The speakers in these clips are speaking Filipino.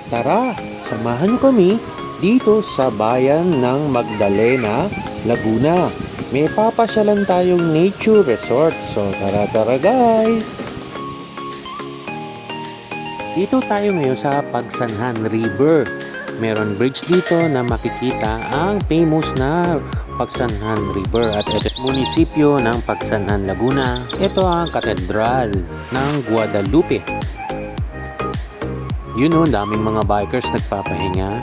Tara, samahan kami dito sa bayan ng Magdalena, Laguna. May papasyalan tayong nature resort. So tara guys! Dito tayo ngayon sa Pagsanhan River. Meron bridge dito na makikita ang famous na Pagsanhan River at ito munisipyo ng Pagsanhan, Laguna. Ito ang katedral ng Guadalupe. Yun o, daming mga bikers nagpapahinga.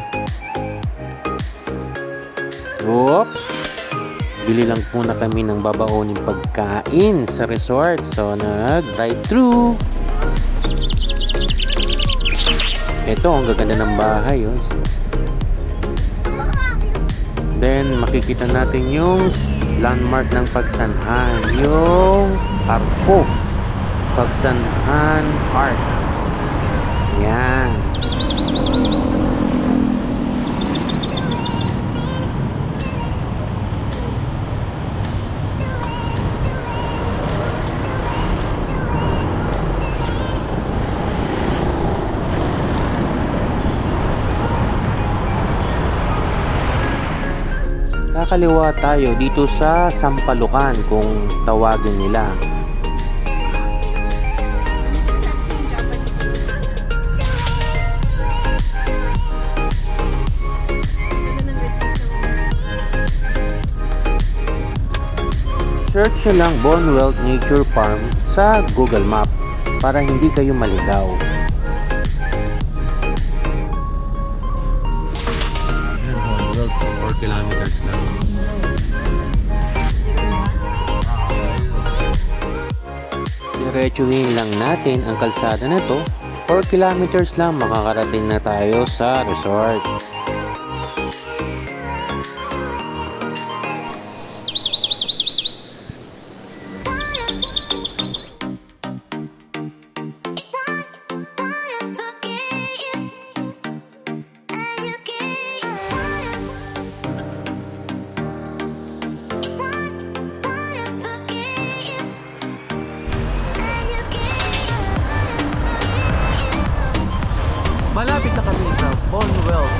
Whoop! Bili lang muna kami ng babaoning pagkain sa resort. So nag-drive-thru. Ito, ang gaganda ng bahay. Oh. Then, makikita natin yung landmark ng Pagsanhan. Yung Arco. Pagsanhan Park. Yan. Kakaliwa tayo dito sa Sampalukan kung tawagin nila. Search nyo lang Bonwealth Nature Farm sa Google Map para hindi kayo maligaw. 4 kilometers lang. Diretsuhin lang natin ang kalsada na to. 4 kilometers lang makakarating na tayo sa resort. Malapit na kami sa Bonwealth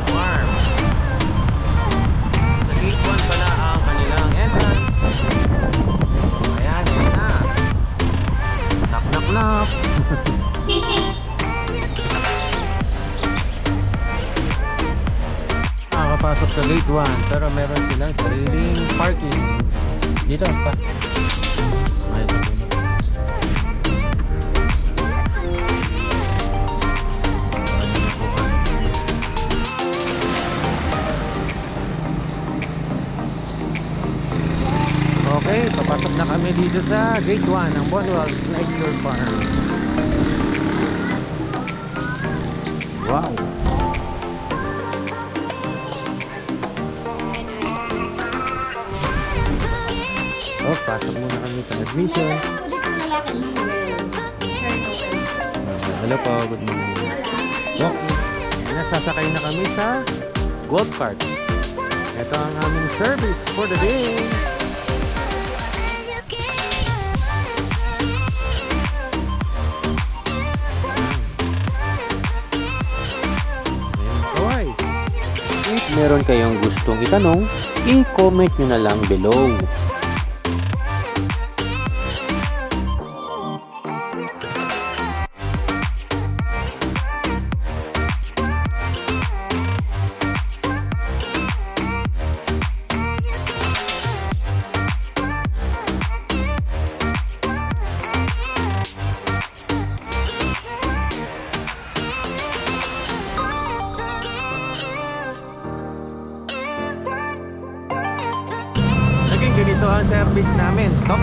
Farm. Sa gate 1 pala ang kanilang entrance. Ayan, ayan na. Knock. Nakakapasok sa gate 1 pero meron silang sariling parking. Dito pa. Okay, papasok na kami dito sa gate 1 ng Bonwealth Nature Farm. Wow! Oh, pasok muna kami sa admission. Hello po, good morning. Okay, nasasakay na kami sa golf cart. Ito ang aming service for the day. If meron kayong gustong itanong, i-comment nyo na lang below. Ganito ang service namin. Tok.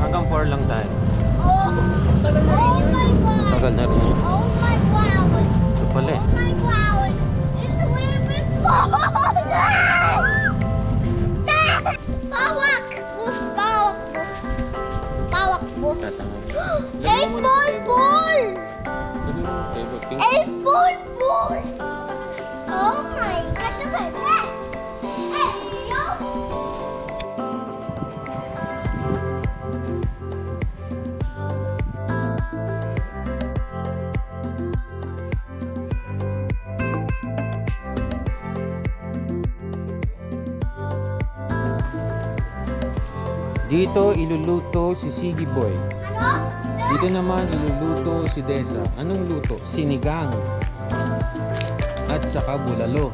Hanggang 4 lang tayo. Tagal na rin yun. Pala eh. Bawak! Bus! Eight ball ball! Eight ball ball! Oh my God! Look at that! Hey, yo! Dito iluluto si Sige Boy. Ano? Dito naman iluluto si Desa. Anong luto? Sinigang. At saka bulalo.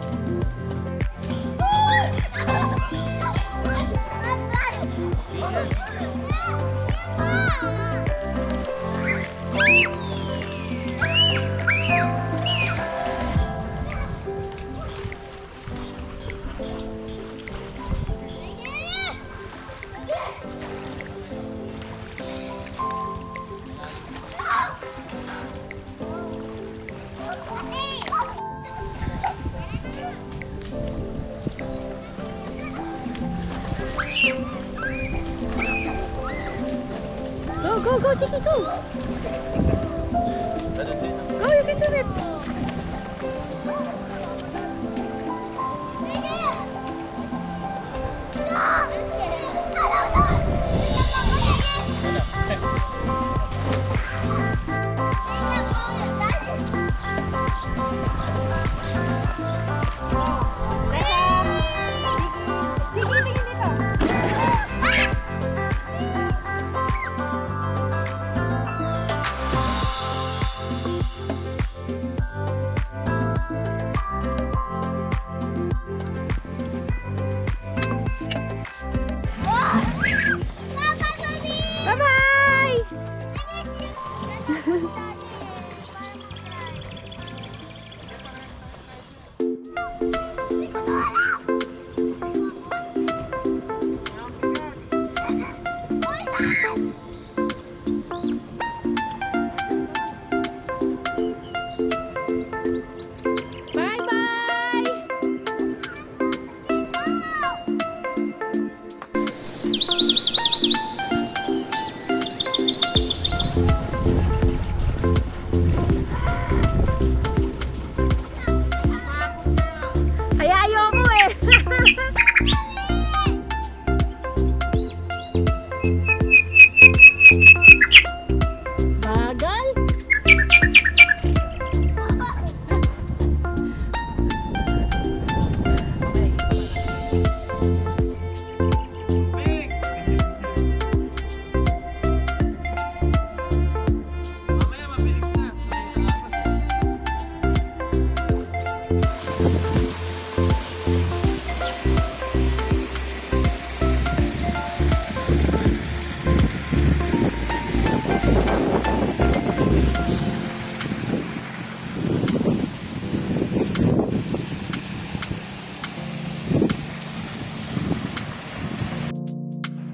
Go, Chiki, go! Go, you can do it!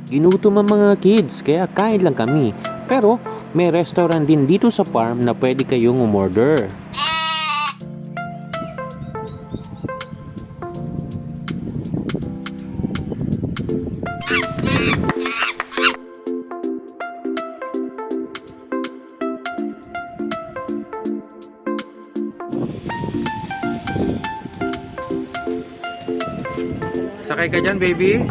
Ginutom ang mga kids kaya kain lang kami. Pero may restaurant din dito sa farm na pwede kayong umorder. Sakay ka dyan, baby?